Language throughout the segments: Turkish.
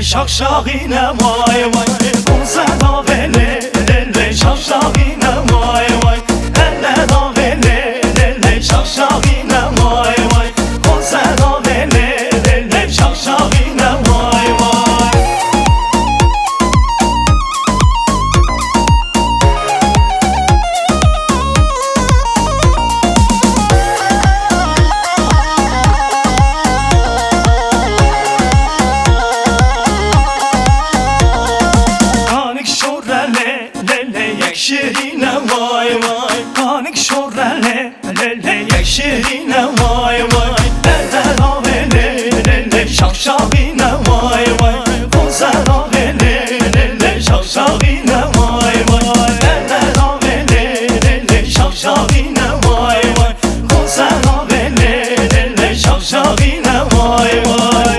Şakşağine vay vay, konsa da vele lele şakşağine vay vay, elle da vele lele şakşağine vay vay, konsa da vele lele şakşağine vay vay. Şirine vay vay, kanik şorrele lele yeşirine vay vay, lele da vele lele şakşağine vay vay, konsa da vele lele şakşağine vay vay, lele da vele lele şakşağine vay vay, konsa da vele lele şakşağine vay vay.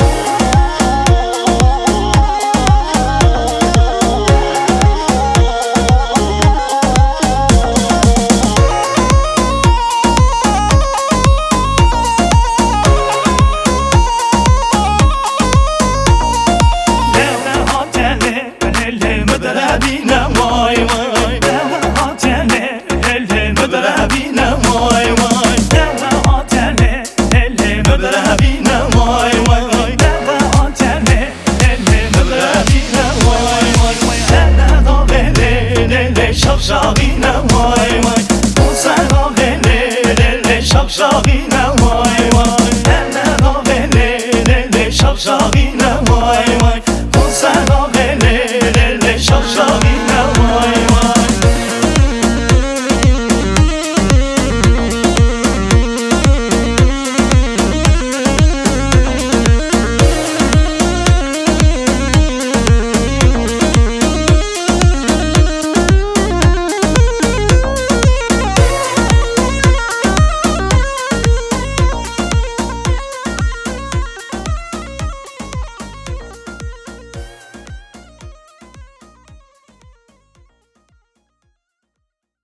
şavşavine vay